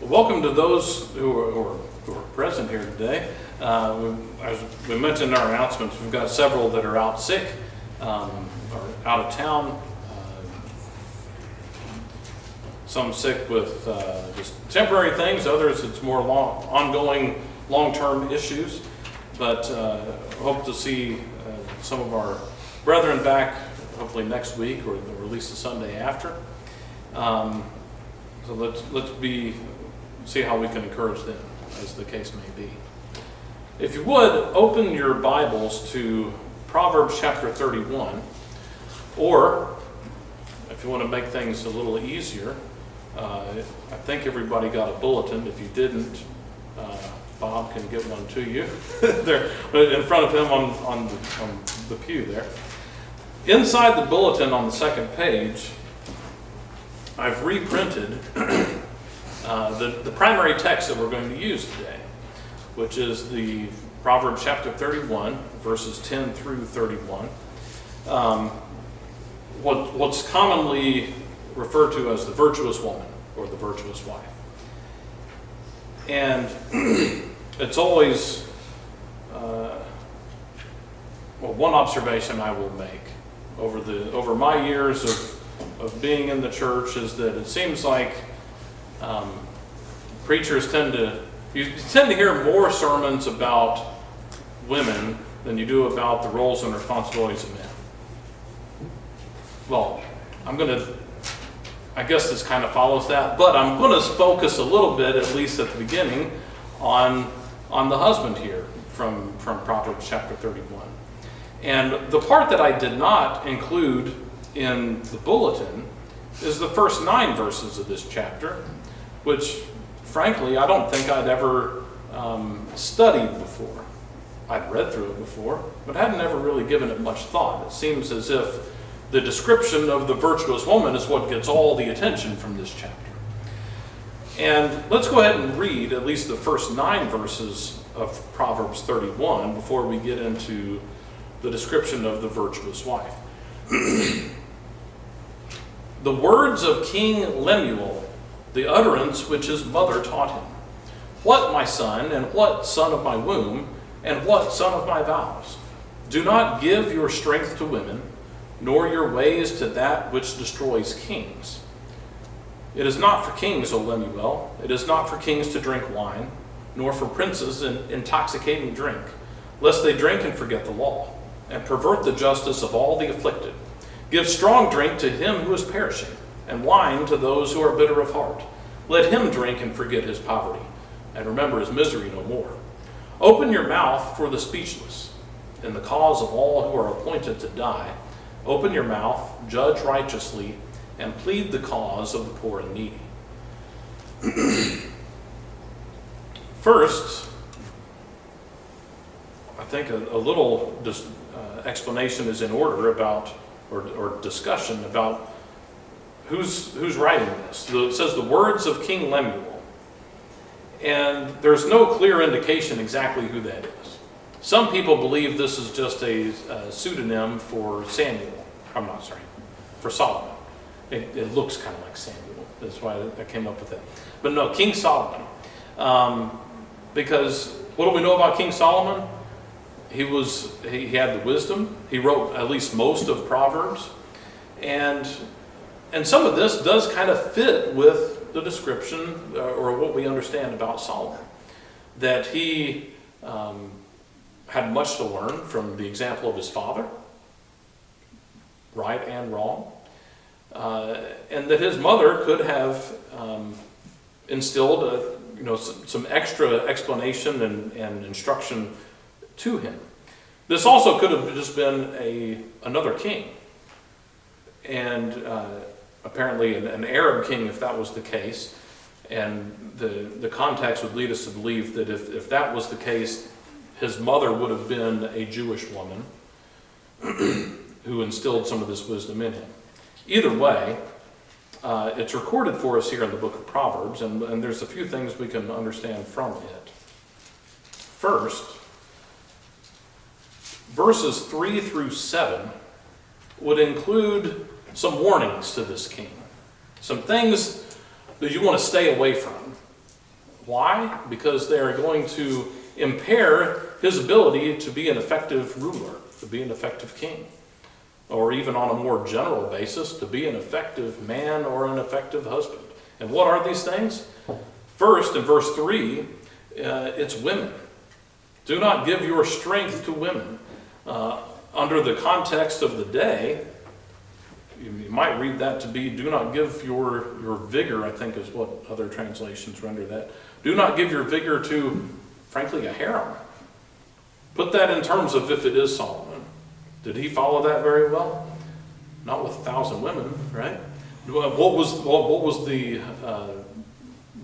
Welcome to those who are present here today. As we mentioned in our announcements, we've got several that are out sick or out of town. Some sick with just temporary things, others it's more ongoing, long-term issues. But hope to see some of our brethren back hopefully next week or at least the Sunday after. So let's see how we can encourage them, as the case may be. If you would, open your Bibles to Proverbs Chapter 31, or if you want to make things a little easier, I think everybody got a bulletin. If you didn't, Bob can get one to you. There, in front of him on the pew there. Inside the bulletin on the second page, I've reprinted the primary text that we're going to use today, which is the Proverbs Chapter 31, verses 10 through 31. What's commonly referred to as the virtuous woman or the virtuous wife. And it's always, one observation I will make over my years of being in the church is that it seems like preachers tend to hear more sermons about women than you do about the roles and responsibilities of men. Well, I guess this kind of follows that, but I'm going to focus a little bit, at least at the beginning, on the husband here from Proverbs chapter 31. And the part that I did not include in the bulletin is the first 9 verses of this chapter, which, frankly, I don't think I'd ever studied before. I'd read through it before, but hadn't ever really given it much thought. It seems as if the description of the virtuous woman is what gets all the attention from this chapter. And let's go ahead and read at least the first 9 verses of Proverbs 31 before we get into the description of the virtuous wife. The words of King Lemuel, the utterance which his mother taught him. What, my son, and what son of my womb, and what son of my vows? Do not give your strength to women, nor your ways to that which destroys kings. It is not for kings, O Lemuel, it is not for kings to drink wine, nor for princes in intoxicating drink, lest they drink and forget the law, and pervert the justice of all the afflicted. Give strong drink to him who is perishing, and wine to those who are bitter of heart. Let him drink and forget his poverty, and remember his misery no more. Open your mouth for the speechless, in the cause of all who are appointed to die. Open your mouth, judge righteously, and plead the cause of the poor and needy. First, I think a little explanation is in order about, or discussion about who's writing this. It says the words of King Lemuel, and there's no clear indication exactly who that is. Some people believe this is just a pseudonym for for Solomon. It looks kind of like Samuel. That's why I came up with that. But no, King Solomon. Because what do we know about King Solomon? He had the wisdom. He wrote at least most of Proverbs. And some of this does kind of fit with the description or what we understand about Solomon. That he had much to learn from the example of his father, right and wrong, and that his mother could have instilled some extra explanation and instruction to him. This also could have just been another king, and apparently an Arab king, if that was the case. And the context would lead us to believe that if that was the case, his mother would have been a Jewish woman who instilled some of this wisdom in him. Either way, it's recorded for us here in the book of Proverbs, and there's a few things we can understand from it. First, verses 3 through 7 would include some warnings to this king, some things that you want to stay away from Why? Because they are going to impair his ability to be an effective ruler, to be an effective king, or even on a more general basis, to be an effective man or an effective husband. And what are these things? First, in verse 3, it's women. Do not give your strength to women. Under the context of the day, you might read that to be, do not give your vigor, I think is what other translations render that. Do not give your vigor to, frankly, a harem. Put that in terms of if it is Solomon. Did he follow that very well? Not with 1,000 women, right? What was the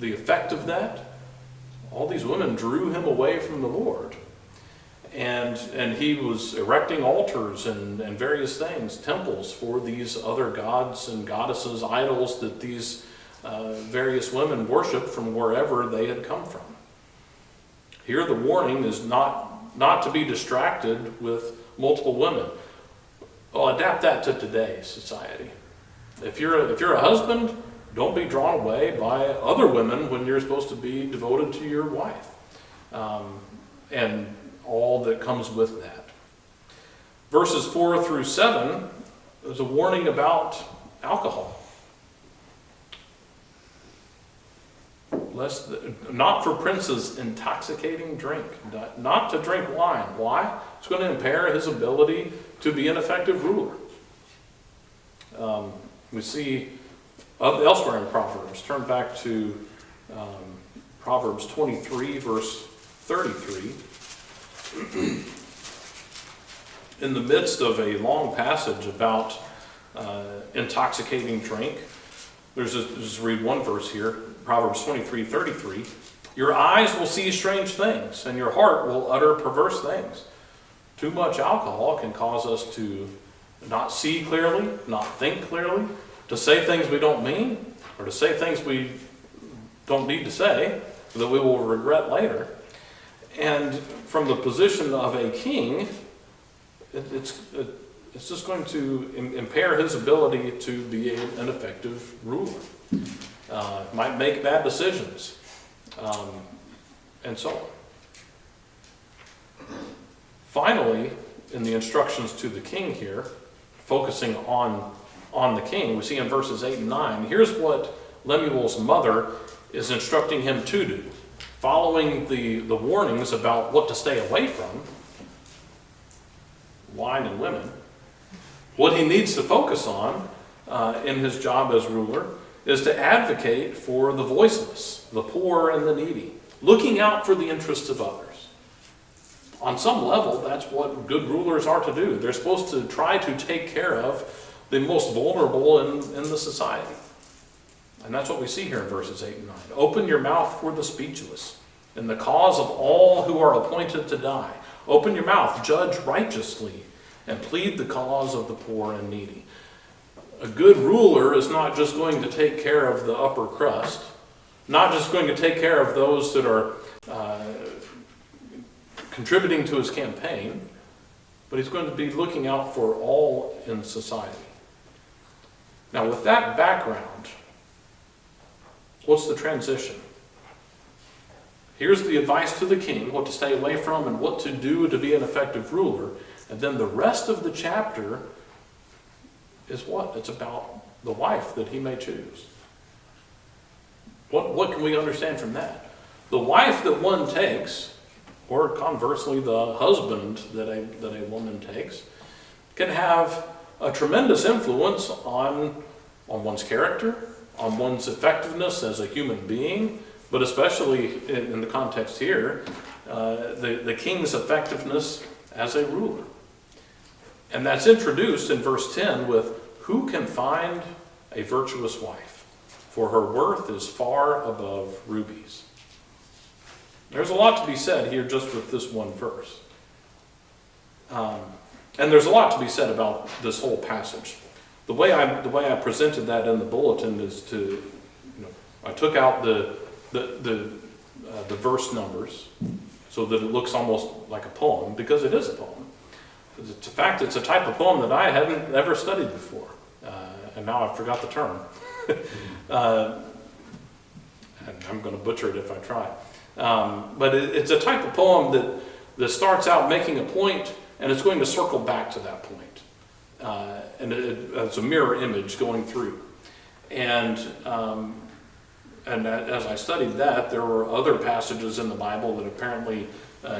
effect of that? All these women drew him away from the Lord. And he was erecting altars and various things, temples for these other gods and goddesses, idols that these various women worshiped from wherever they had come from. Here the warning is not to be distracted with multiple women. Well, adapt that to today's society. If you're a husband, don't be drawn away by other women when you're supposed to be devoted to your wife. And all that comes with that. Verses 4 through 7 is a warning about alcohol. Not for princes intoxicating drink, not to drink wine. Why? It's going to impair his ability to be an effective ruler. We see elsewhere in Proverbs, turn back to Proverbs 23, verse 33. In the midst of a long passage about intoxicating drink, just read one verse here, Proverbs 23:33. Your eyes will see strange things, and your heart will utter perverse things. Too much alcohol can cause us to not see clearly, not think clearly, to say things we don't mean, or to say things we don't need to say, that we will regret later. And from the position of a king, it's just going to impair his ability to be an effective ruler. Might make bad decisions, and so on. Finally, in the instructions to the king here, focusing on the king, we see in verses 8 and 9, here's what Lemuel's mother is instructing him to do. Following the warnings about what to stay away from, wine and women, what he needs to focus on in his job as ruler is to advocate for the voiceless, the poor and the needy, looking out for the interests of others. On some level, that's what good rulers are to do. They're supposed to try to take care of the most vulnerable in the society. And that's what we see here in verses 8 and 9. Open your mouth for the speechless, in the cause of all who are appointed to die. Open your mouth, judge righteously, and plead the cause of the poor and needy. A good ruler is not just going to take care of the upper crust, not just going to take care of those that are contributing to his campaign, but he's going to be looking out for all in society. Now, with that background, what's the transition? Here's the advice to the king, what to stay away from and what to do to be an effective ruler. And then the rest of the chapter is what? It's about the wife that he may choose. What can we understand from that? The wife that one takes, or conversely the husband that a woman takes, can have a tremendous influence on one's character, on one's effectiveness as a human being, but especially in the context here, the king's effectiveness as a ruler. And that's introduced in verse 10 with, who can find a virtuous wife? For her worth is far above rubies. There's a lot to be said here just with this one verse. And there's a lot to be said about this whole passage. The way I presented that in the bulletin is to, I took out the verse numbers so that it looks almost like a poem, because it is a poem. In fact, it's a type of poem that I hadn't ever studied before, and now I forgot the term. and I'm going to butcher it if I try. But it's a type of poem that starts out making a point, and it's going to circle back to that point. And it's a mirror image going through. And as I studied that, there were other passages in the Bible that apparently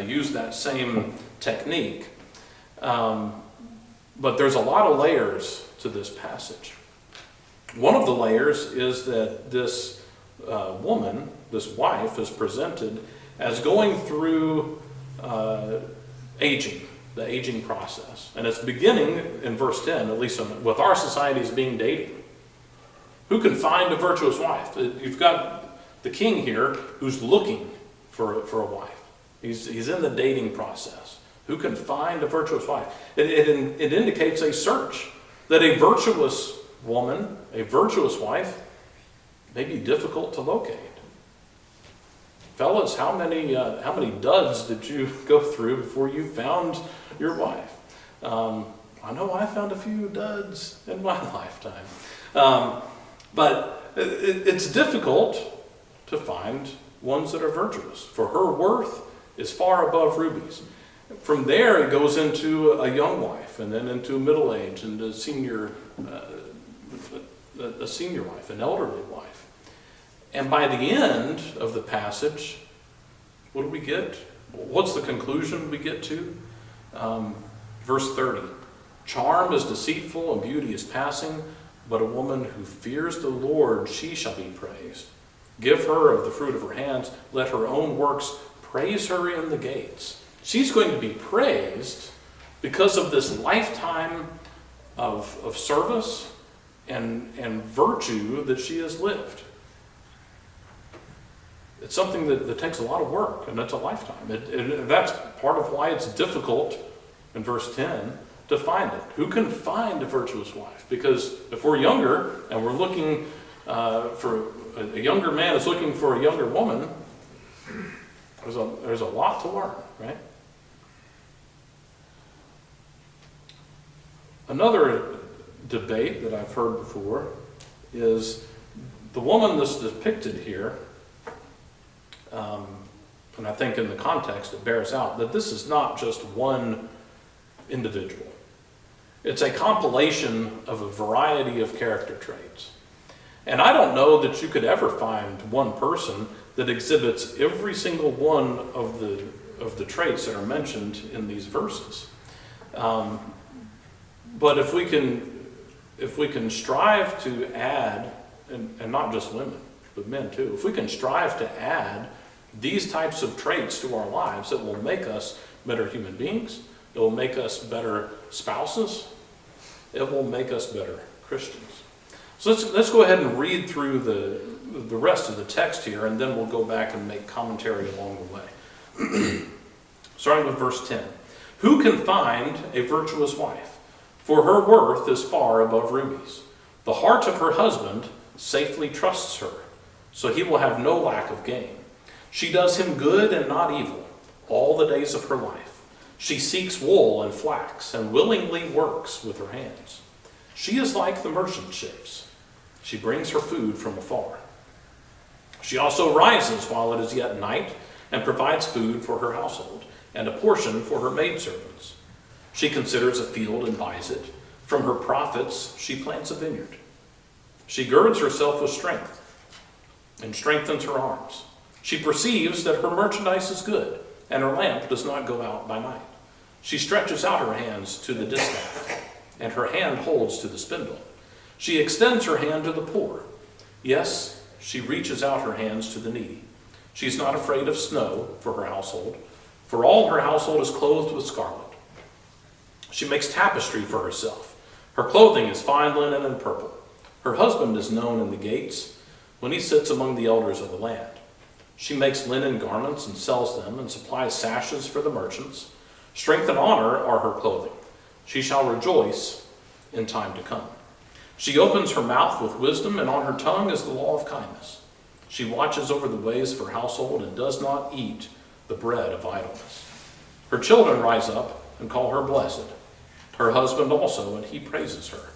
use that same technique. But there's a lot of layers to this passage. One of the layers is that this woman, this wife, is presented as going through aging, the aging process. And it's beginning in verse 10, at least with our society as being dating. Who can find a virtuous wife? You've got the king here who's looking for a wife. He's in the dating process. Who can find a virtuous wife? It indicates a search, that a virtuous woman, a virtuous wife, may be difficult to locate. Fellas, how many duds did you go through before you found your wife? I know I found a few duds in my lifetime. But it's difficult to find ones that are virtuous, for her worth is far above rubies. From there, it goes into a young wife, and then into middle age, and a senior wife, an elderly wife. And by the end of the passage, what do we get? What's the conclusion we get to? Verse 30. Charm is deceitful and beauty is passing, but a woman who fears the Lord, she shall be praised. Give her of the fruit of her hands. Let her own works praise her in the gates. She's going to be praised because of this lifetime of service and virtue that she has lived. It's something that takes a lot of work, and it's a lifetime. That's part of why it's difficult in verse 10 to find it. Who can find a virtuous wife? Because if we're younger and we're looking for a younger man is looking for a younger woman, there's a lot to learn, right? Another debate that I've heard before is the woman that's depicted here, and I think in the context it bears out that this is not just one individual. It's a compilation of a variety of character traits. And I don't know that you could ever find one person that exhibits every single one of the traits that are mentioned in these verses. But if we can strive to add, and not just women, but men too, if we can strive to add these types of traits to our lives, it will make us better human beings. It will make us better spouses. It will make us better Christians. So let's go ahead and read through the rest of the text here, and then we'll go back and make commentary along the way. Starting with verse 10. Who can find a virtuous wife? For her worth is far above rubies. The heart of her husband safely trusts her, so he will have no lack of gain. She does him good and not evil all the days of her life. She seeks wool and flax and willingly works with her hands. She is like the merchant ships. She brings her food from afar. She also rises while it is yet night and provides food for her household and a portion for her maidservants. She considers a field and buys it. From her profits she plants a vineyard. She girds herself with strength and strengthens her arms. She perceives that her merchandise is good, and her lamp does not go out by night. She stretches out her hands to the distaff, and her hand holds to the spindle. She extends her hand to the poor. Yes, she reaches out her hands to the needy. She is not afraid of snow for her household, for all her household is clothed with scarlet. She makes tapestry for herself. Her clothing is fine linen and purple. Her husband is known in the gates when he sits among the elders of the land. She makes linen garments and sells them, and supplies sashes for the merchants. Strength and honor are her clothing. She shall rejoice in time to come. She opens her mouth with wisdom, and on her tongue is the law of kindness. She watches over the ways of her household and does not eat the bread of idleness. Her children rise up and call her blessed. Her husband also, and he praises her.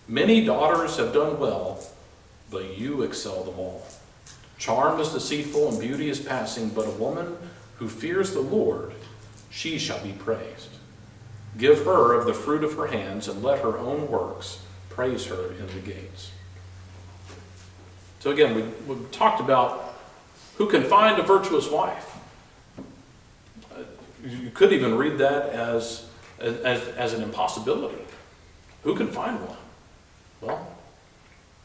Many daughters have done well, but you excel them all. Charm is deceitful and beauty is passing, but a woman who fears the Lord, she shall be praised. Give her of the fruit of her hands, and let her own works praise her in the gates. So again, we talked about who can find a virtuous wife. You could even read that as an impossibility. Who can find one? Well,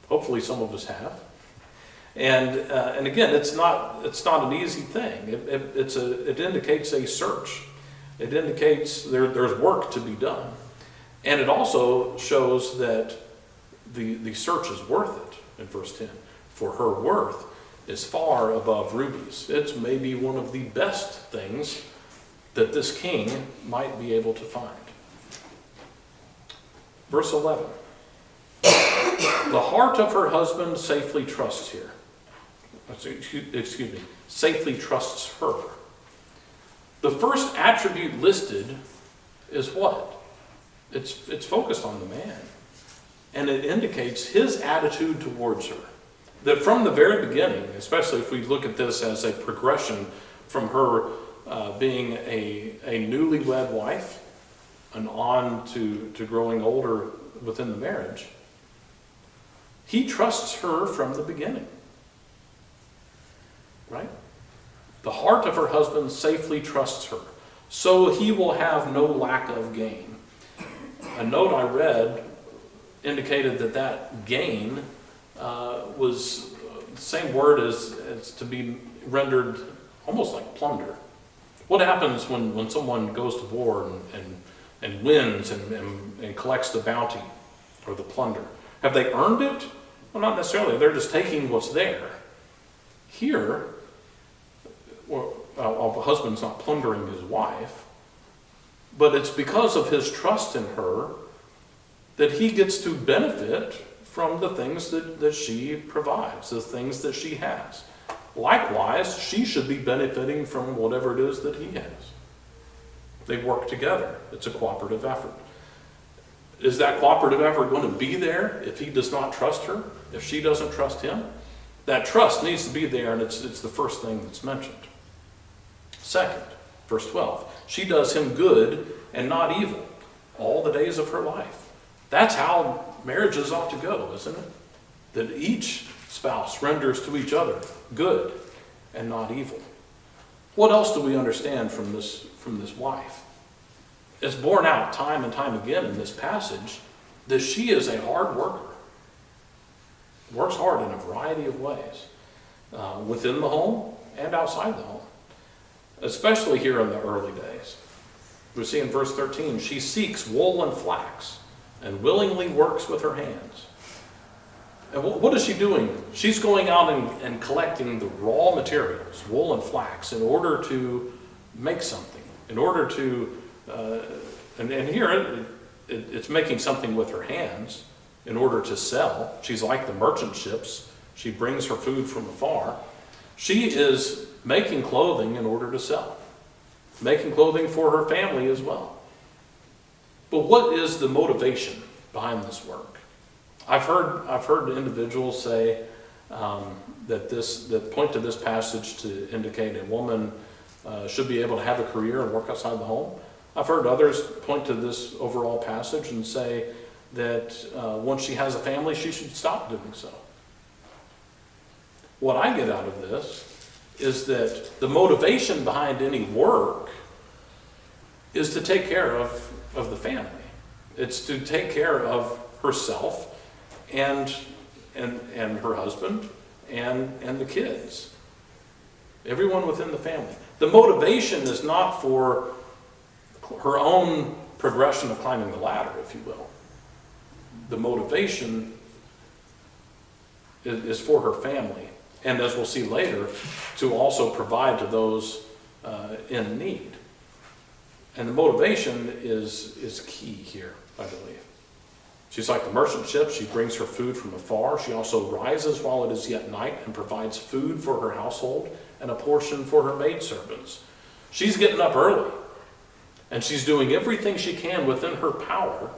hopefully some of us have. And again, it's not an easy thing. It indicates a search. It indicates there's work to be done. And it also shows that the search is worth it in verse 10. For her worth is far above rubies. It's maybe one of the best things that this king might be able to find. Verse 11. The heart of her husband safely trusts here. Excuse me, safely trusts her. The first attribute listed is what? It's focused on the man. And it indicates his attitude towards her. That from the very beginning, especially if we look at this as a progression from her being a newlywed wife and on to growing older within the marriage, he trusts her from the beginning. Right? The heart of her husband safely trusts her, so he will have no lack of gain. A note I read indicated that gain was the same word as to be rendered almost like plunder. What happens when someone goes to war and wins and collects the bounty or the plunder? Have they earned it? Well, not necessarily. They're just taking what's there. Here, a husband's not plundering his wife, but it's because of his trust in her that he gets to benefit from the things that she provides, the things that she has. Likewise, she should be benefiting from whatever it is that he has. They work together. It's a cooperative effort. Is that cooperative effort going to be there if he does not trust her? If she doesn't trust him? That trust needs to be there, and it's the first thing that's mentioned. Second, verse 12, she does him good and not evil all the days of her life. That's how marriages ought to go, isn't it? That each spouse renders to each other good and not evil. What else do we understand from this wife? It's borne out time and time again in this passage that she is a hard worker. Works hard in a variety of ways, within the home and outside the home, especially here in the early days. We see in verse 13, she seeks wool and flax and willingly works with her hands. And what is she doing? She's going out and collecting the raw materials, wool and flax, in order to make something, in order to, and here it's making something with her hands in order to sell. She's like the merchant ships. She brings her food from afar. She is making clothing in order to sell, making clothing for her family as well. But what is the motivation behind this work? I've heard individuals say that point to this passage to indicate a woman should be able to have a career and work outside the home. I've heard others point to this overall passage and say that once she has a family, she should stop doing so. What I get out of this is that the motivation behind any work is to take care of the family. It's to take care of herself and her husband and the kids. Everyone within the family. The motivation is not for her own progression of climbing the ladder, if you will. The motivation is for her family, and as we'll see later, to also provide to those in need. And the motivation is key here, I believe. She's like the merchant ship. She brings her food from afar. She also rises while it is yet night and provides food for her household and a portion for her maidservants. She's getting up early, and she's doing everything she can within her power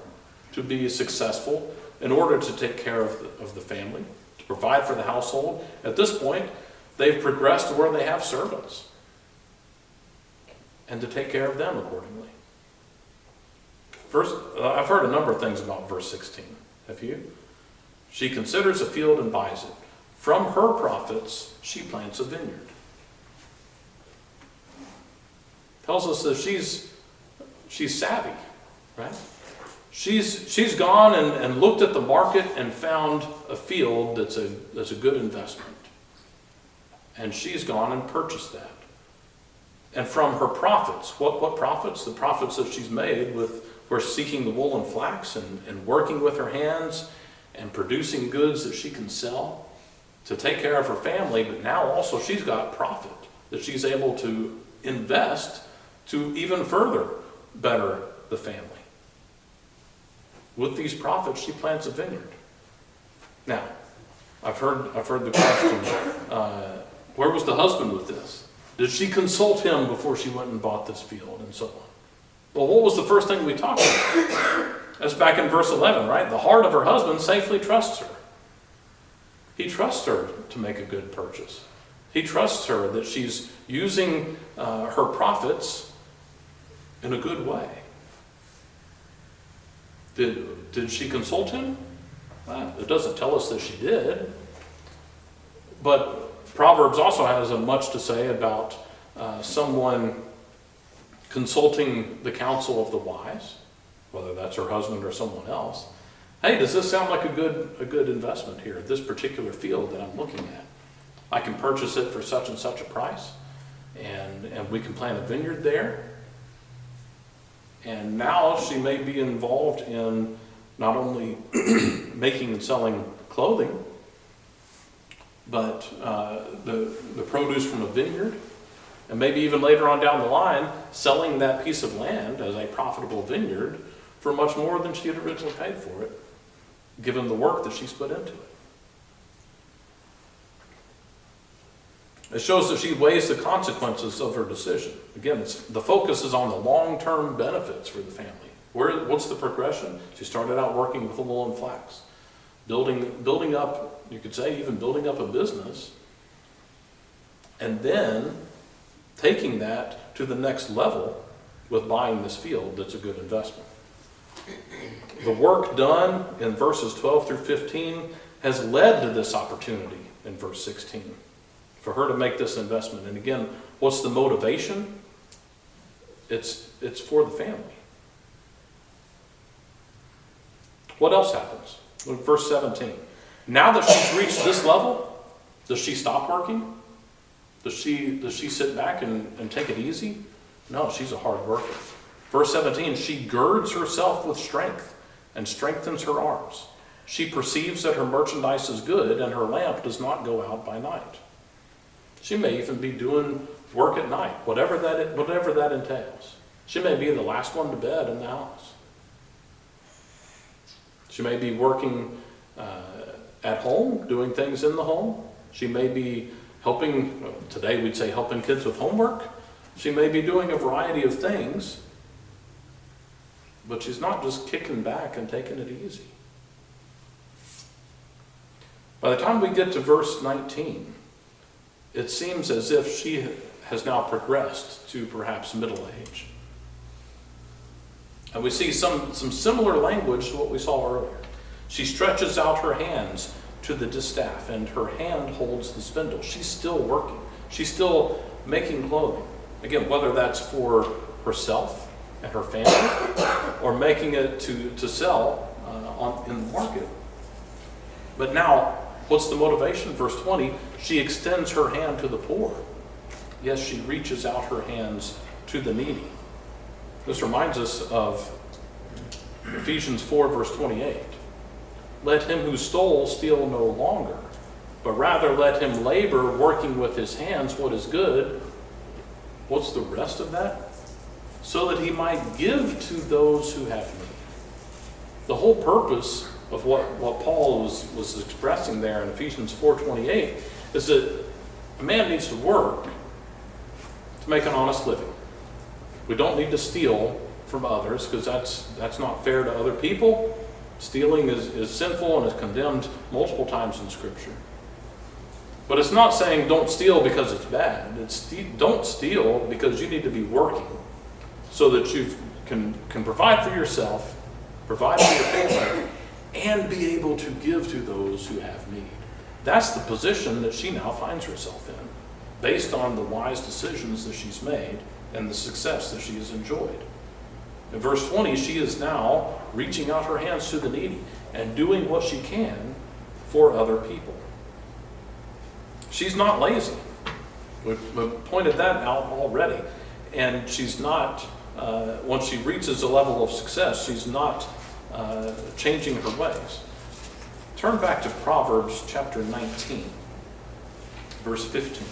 to be successful in order to take care of the family, to provide for the household. At this point, They've progressed to where they have servants, and to take care of them accordingly. First, I've heard a number of things about verse 16. Have you? She considers a field and buys it. From her profits, she plants a vineyard. Tells us that she's savvy, right? She's gone and looked at the market and found a field that's a good investment. And she's gone and purchased that. And from her profits, what profits? The profits that she's made with her seeking the wool and flax and working with her hands and producing goods that she can sell to take care of her family, but now also she's got profit that she's able to invest to even further better the family. With these profits, she plants a vineyard. Now, I've heard the question, where was the husband with this? Did she consult him before she went and bought this field and so on? Well, what was the first thing we talked about? That's back in verse 11, right? The heart of her husband safely trusts her. He trusts her to make a good purchase. He trusts her that she's using her profits in a good way. Did she consult him? It doesn't tell us that she did. But Proverbs also has much to say about someone consulting the counsel of the wise, whether that's her husband or someone else. Hey, does this sound like a good investment here, this particular field that I'm looking at? I can purchase it for such and such a price, and we can plant a vineyard there. And now she may be involved in not only making and selling clothing, but the produce from a vineyard, and maybe even later on down the line, selling that piece of land as a profitable vineyard for much more than she had originally paid for it, given the work that she's put into it. It shows that she weighs the consequences of her decision. Again, the focus is on the long-term benefits for the family. What's the progression? She started out working with the wool and flax, building up, you could say, even building up a business, and then taking that to the next level with buying this field that's a good investment. The work done in verses 12 through 15 has led to this opportunity in verse 16 for her to make this investment. And again, what's the motivation? It's for the family. What else happens? Look, verse 17. Now that she's reached this level, does she stop working? Does she sit back and take it easy? No, she's a hard worker. Verse 17, she girds herself with strength and strengthens her arms. She perceives that her merchandise is good and her lamp does not go out by night. She may even be doing work at night, whatever that entails. She may be the last one to bed in the house. She may be working at home, doing things in the home. She may be helping, today we'd say helping kids with homework. She may be doing a variety of things, but she's not just kicking back and taking it easy. By the time we get to verse 19, it seems as if she has now progressed to perhaps middle age. And we see some similar language to what we saw earlier. She stretches out her hands to the distaff, and her hand holds the spindle. She's still working. She's still making clothing. Again, whether that's for herself and her family, or making it to sell in the market. But now, what's the motivation? Verse 20, she extends her hand to the poor. Yes, she reaches out her hands to the needy. This reminds us of Ephesians 4, verse 28. Let him who stole steal no longer, but rather let him labor, working with his hands what is good. What's the rest of that? So that he might give to those who have need. The whole purpose of what Paul was expressing there in Ephesians 4:28 is that a man needs to work to make an honest living. We don't need to steal from others, because that's not fair to other people. Stealing is sinful and is condemned multiple times in Scripture. But it's not saying don't steal because it's bad. It's don't steal because you need to be working so that you can provide for yourself, provide for your family, and be able to give to those who have need. That's the position that she now finds herself in, based on the wise decisions that she's made and the success that she has enjoyed. In verse 20, she is now reaching out her hands to the needy and doing what she can for other people. She's not lazy. We've pointed that out already. And she's not, once she reaches a level of success, she's not changing her ways. Turn back to Proverbs chapter 19, verse 15.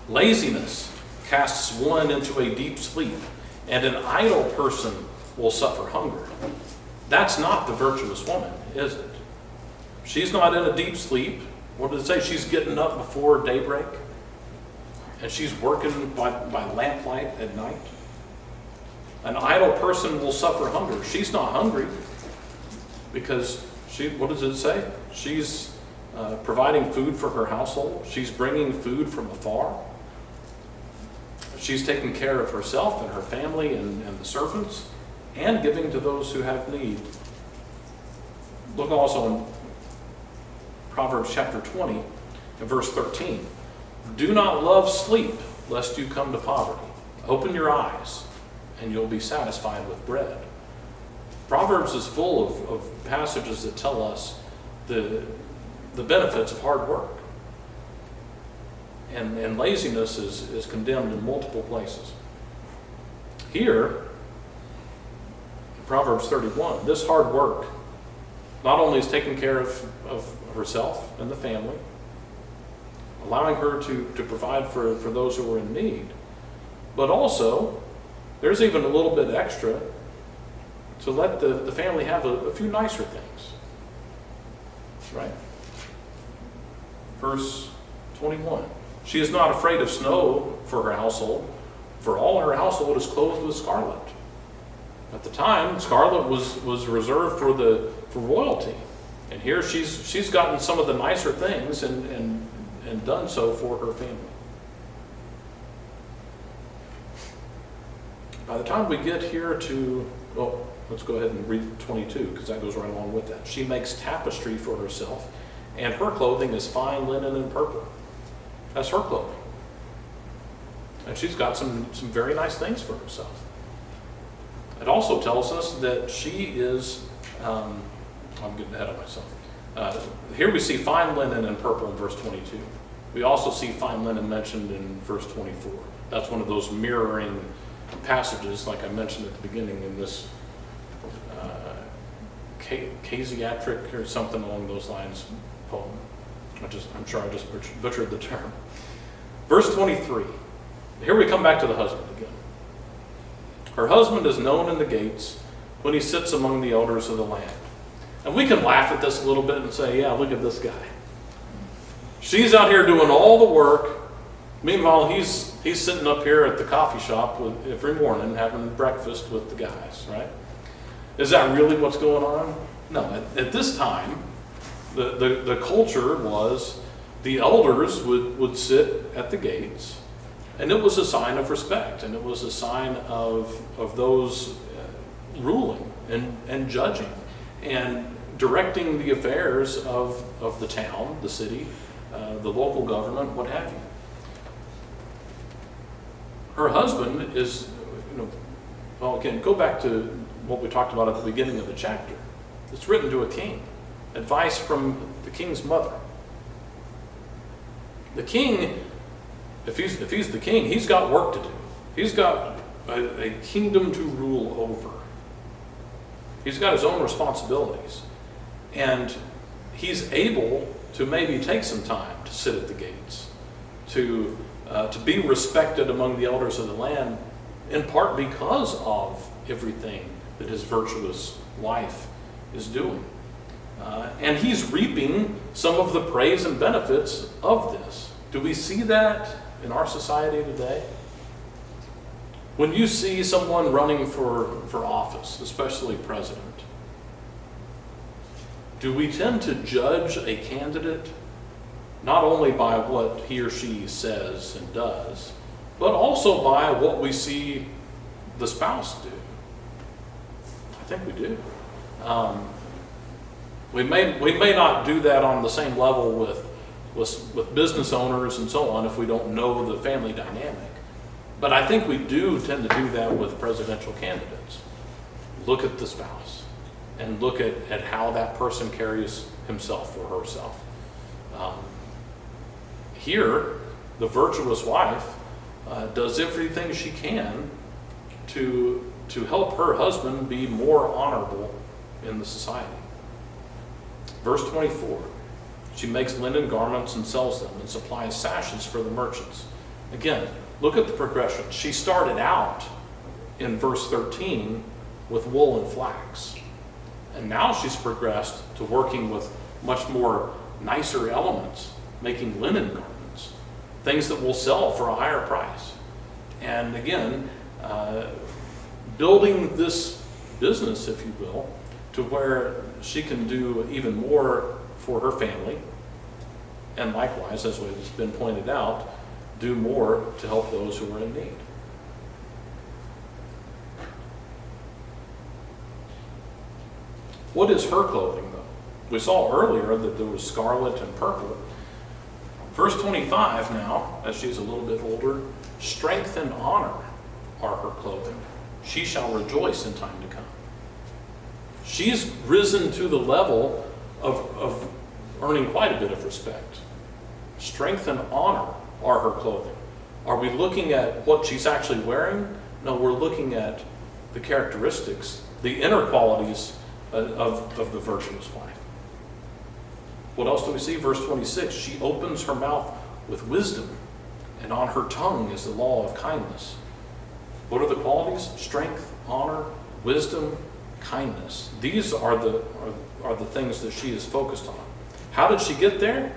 Laziness casts one into a deep sleep, and an idle person will suffer hunger. That's not the virtuous woman, is it? She's not in a deep sleep. What did it say? She's getting up before daybreak, and she's working by lamplight at night. An idle person will suffer hunger. She's not hungry because what does it say? She's providing food for her household. She's bringing food from afar. She's taking care of herself and her family and the servants, and giving to those who have need. Look also in Proverbs chapter 20 and verse 13. Do not love sleep, lest you come to poverty. Open your eyes, and you'll be satisfied with bread. Proverbs is full of passages that tell us the benefits of hard work. And laziness is condemned in multiple places. Here, in Proverbs 31, this hard work not only is taking care of herself and the family, allowing her to provide for those who are in need, but also there's even a little bit extra to let the family have a few nicer things. Right? Verse 21. She is not afraid of snow for her household, for all her household is clothed with scarlet. At the time, scarlet was reserved for royalty. And here she's gotten some of the nicer things and done so for her family. By the time we get here to, let's go ahead and read 22, because that goes right along with that. She makes tapestry for herself, and her clothing is fine linen and purple. That's her clothing. And she's got some very nice things for herself. It also tells us that she is, I'm getting ahead of myself. Here we see fine linen and purple in verse 22. We also see fine linen mentioned in verse 24. That's one of those mirroring passages, like I mentioned at the beginning in this Casiatric or something along those lines poem. I'm sure I just butchered the term. Verse 23. Here we come back to the husband again. Her husband is known in the gates when he sits among the elders of the land. And we can laugh at this a little bit and say, yeah, look at this guy. She's out here doing all the work. Meanwhile, he's sitting up here at the coffee shop every morning having breakfast with the guys, right? Is that really what's going on? No. At this time, the culture was the elders would sit at the gates, and it was a sign of respect, and it was a sign of those ruling and judging and directing the affairs of the town, the city, the local government, what have you. Her husband is, again, go back to what we talked about at the beginning of the chapter. It's written to a king. Advice from the king's mother. The king, if he's the king, he's got work to do. He's got a kingdom to rule over. He's got his own responsibilities. And he's able to maybe take some time to sit at the gates, to be respected among the elders of the land, in part because of everything that his virtuous wife is doing. And he's reaping some of the praise and benefits of this. Do we see that in our society today? When you see someone running for office, especially president, do we tend to judge a candidate not only by what he or she says and does, but also by what we see the spouse do. I think we do. We may not do that on the same level with business owners and so on if we don't know the family dynamic. But I think we do tend to do that with presidential candidates. Look at the spouse and look at how that person carries himself or herself. Here, the virtuous wife does everything she can to help her husband be more honorable in the society. Verse 24, she makes linen garments and sells them and supplies sashes for the merchants. Again, look at the progression. She started out in verse 13 with wool and flax. And now she's progressed to working with much more nicer elements, making linen garments, things that will sell for a higher price. And again, building this business, if you will, to where she can do even more for her family, and likewise, as has been pointed out, do more to help those who are in need. What is her clothing, though? We saw earlier that there was scarlet and purple. Verse 25 now, as she's a little bit older, strength and honor are her clothing. She shall rejoice in time to come. She's risen to the level of earning quite a bit of respect. Strength and honor are her clothing. Are we looking at what she's actually wearing? No, we're looking at the characteristics, the inner qualities of the virtuous wife. What else do we see? Verse 26, she opens her mouth with wisdom, and on her tongue is the law of kindness. What are the qualities? Strength, honor, wisdom, kindness. These are the things that she is focused on. How did she get there?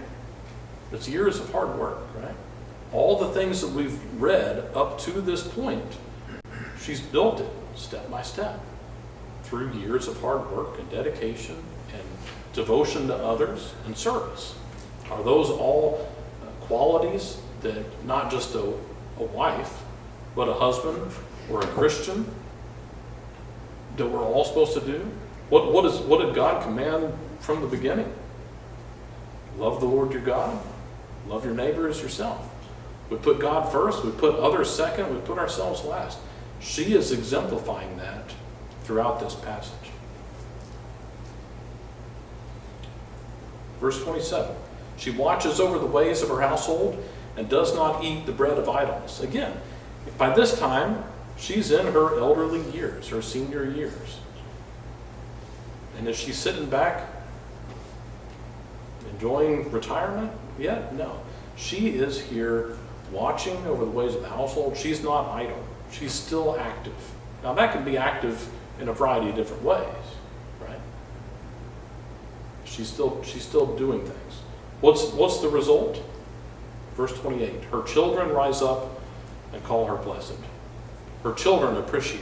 It's years of hard work, right? All the things that we've read up to this point, she's built it step by step through years of hard work and dedication and devotion to others and service. Are those all qualities that not just a wife, but a husband or a Christian that we're all supposed to do? What did God command from the beginning? Love the Lord your God. Love your neighbor as yourself. We put God first. We put others second. We put ourselves last. She is exemplifying that throughout this passage. Verse 27. She watches over the ways of her household and does not eat the bread of idleness. Again, by this time, she's in her elderly years, her senior years. And is she sitting back enjoying retirement yet? No. She is here watching over the ways of the household. She's not idle. She's still active. Now that can be active in a variety of different ways, right? She's still doing things. What's the result? Verse 28. Her children rise up and call her blessed. Her children appreciate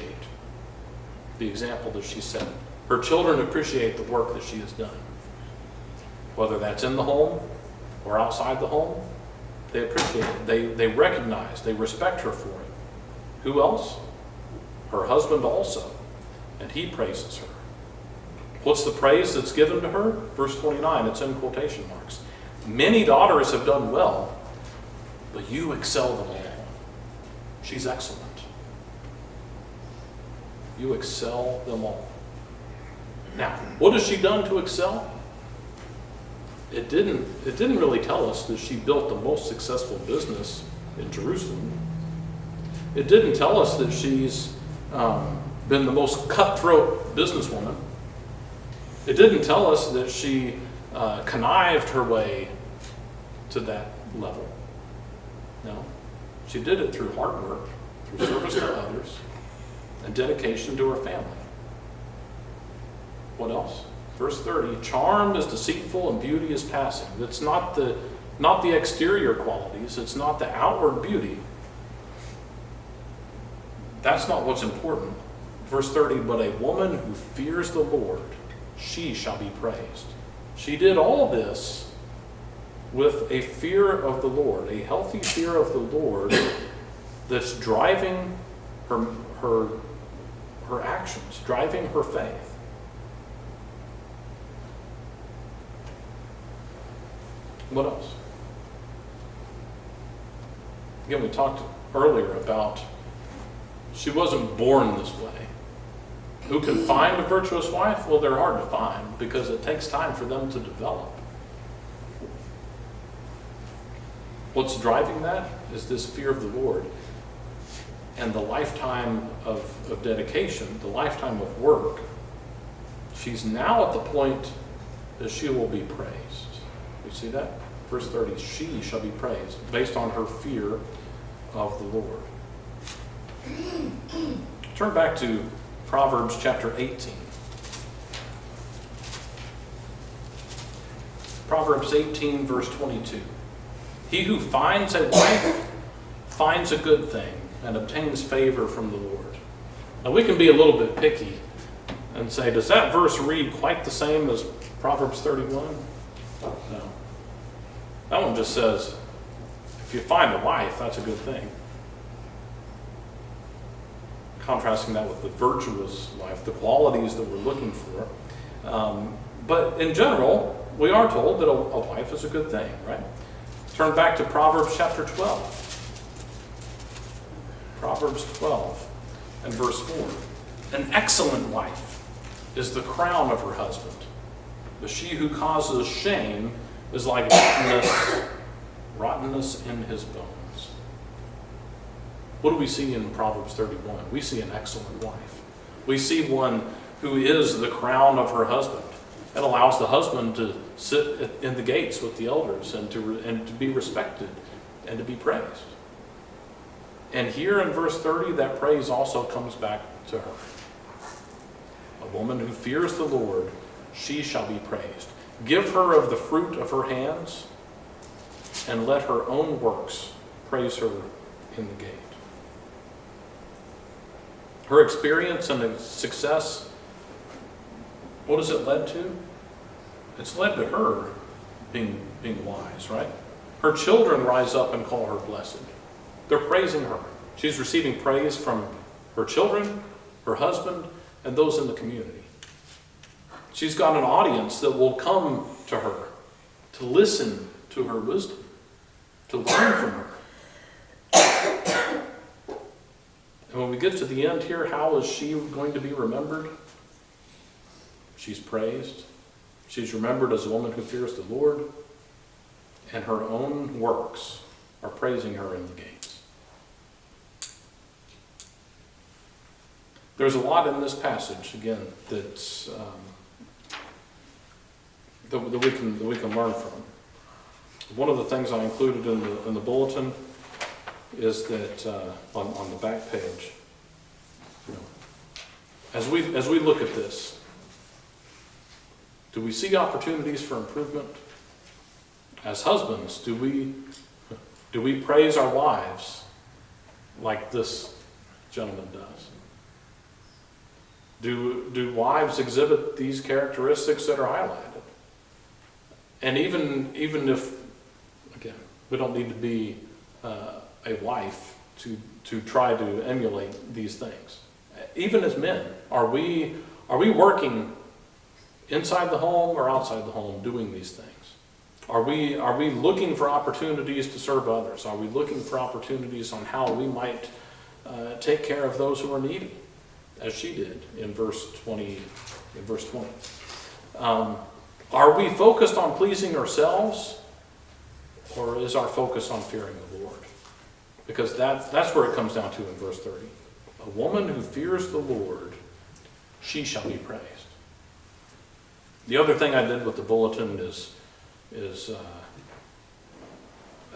the example that she set. Her children appreciate the work that she has done. Whether that's in the home or outside the home, they appreciate it. They recognize, they respect her for it. Who else? Her husband also. And he praises her. What's the praise that's given to her? Verse 29, it's in quotation marks. Many daughters have done well, but you excel them all. She's excellent. You excel them all. Now, what has she done to excel? It didn't really tell us that she built the most successful business in Jerusalem. It didn't tell us that she's been the most cutthroat businesswoman. It didn't tell us that she connived her way to that level. No. She did it through hard work, through service to others, and dedication to her family. What else? Verse 30, charm is deceitful and beauty is passing. It's not the exterior qualities. It's not the outward beauty. That's not what's important. Verse 30, but a woman who fears the Lord, she shall be praised. She did all this with a fear of the Lord, a healthy fear of the Lord that's driving her actions, driving her faith. What else? Again, we talked earlier about she wasn't born this way. Who can find a virtuous wife? Well, they're hard to find because it takes time for them to develop. What's driving that is this fear of the Lord and the lifetime of dedication, the lifetime of work. She's now at the point that she will be praised. You see that? Verse 30, she shall be praised based on her fear of the Lord. Turn back to Proverbs chapter 18. Proverbs 18, verse 22. He who finds a wife finds a good thing and obtains favor from the Lord. Now we can be a little bit picky and say, does that verse read quite the same as Proverbs 31? No. That one just says, if you find a wife, that's a good thing. Contrasting that with the virtuous life, the qualities that we're looking for. But in general, we are told that a wife is a good thing, right? Turn back to Proverbs chapter 12. Proverbs 12 and verse 4. An excellent wife is the crown of her husband, but she who causes shame is like rottenness in his bones. What do we see in Proverbs 31? We see an excellent wife. We see one who is the crown of her husband. It allows the husband to sit in the gates with the elders and to be respected and to be praised. And here in verse 30, that praise also comes back to her. A woman who fears the Lord, she shall be praised. Give her of the fruit of her hands, and let her own works praise her in the gate. Her experience and success, what has it led to? It's led to her being wise, right? Her children rise up and call her blessed. They're praising her. She's receiving praise from her children, her husband, and those in the community. She's got an audience that will come to her to listen to her wisdom, to learn from her. And when we get to the end here, how is she going to be remembered? She's praised. She's remembered as a woman who fears the Lord, and her own works are praising her in the gates. There's a lot in this passage, again, that's that we can learn from. One of the things I included in the bulletin is that on the back page, as we look at this, do we see opportunities for improvement? As husbands, do we praise our wives like this gentleman does? Do wives exhibit these characteristics that are highlighted? And even if, again, we don't need to be a wife to try to emulate these things. Even as men, are we working inside the home or outside the home doing these things? Are we looking for opportunities to serve others? Are we looking for opportunities on how we might take care of those who are needy, as she did in verse 20? Are we focused on pleasing ourselves, or is our focus on fearing the Lord? Because that's where it comes down to in verse 30. A woman who fears the Lord, she shall be praised. The other thing I did with the bulletin is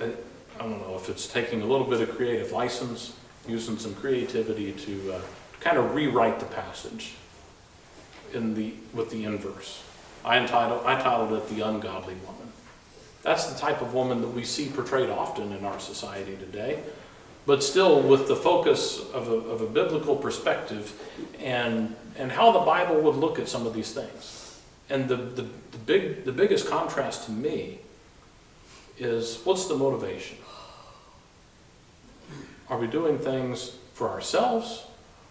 I don't know if it's taking a little bit of creative license, using some creativity to kind of rewrite the passage with the inverse. I titled it The Ungodly Woman. That's the type of woman that we see portrayed often in our society today, but still with the focus of a biblical perspective and how the Bible would look at some of these things. And the biggest contrast to me is, what's the motivation? Are we doing things for ourselves,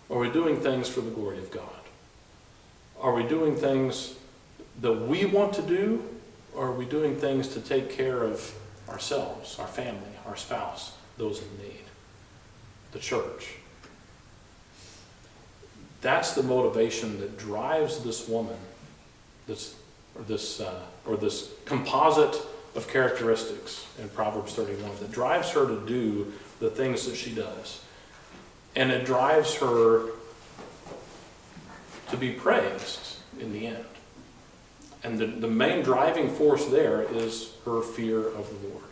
or are we doing things for the glory of God? Are we doing things that we want to do, or are we doing things to take care of ourselves, our family, our spouse, those in need, the church? That's the motivation that drives this woman, this composite of characteristics in Proverbs 31, that drives her to do the things that she does. And it drives her to be praised in the end. And the main driving force there is her fear of the Lord.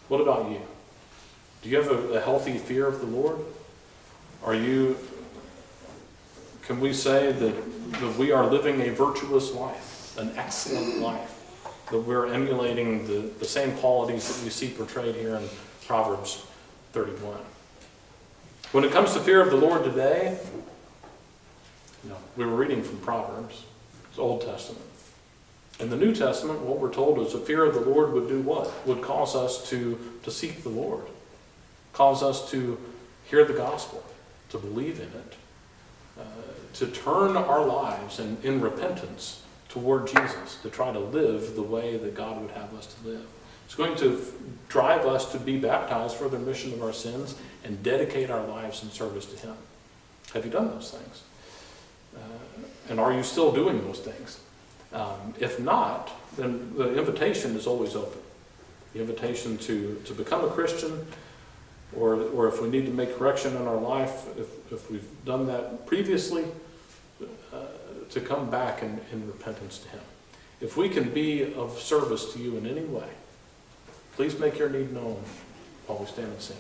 What about you? Do you have a healthy fear of the Lord? Can we say that we are living a virtuous life, an excellent life, that we're emulating the same qualities that we see portrayed here in Proverbs 31? When it comes to fear of the Lord today, we were reading from Proverbs, it's Old Testament. In the New Testament, what we're told is the fear of the Lord would do what? Would cause us to seek the Lord, cause us to hear the gospel, to believe in it, to turn our lives in repentance toward Jesus, to try to live the way that God would have us to live. It's going to drive us to be baptized for the remission of our sins and dedicate our lives in service to Him. Have you done those things? And are you still doing those things? If not, then the invitation is always open. The invitation to become a Christian, or if we need to make correction in our life, if we've done that previously, to come back in repentance to Him. If we can be of service to you in any way, please make your need known while we stand and sing.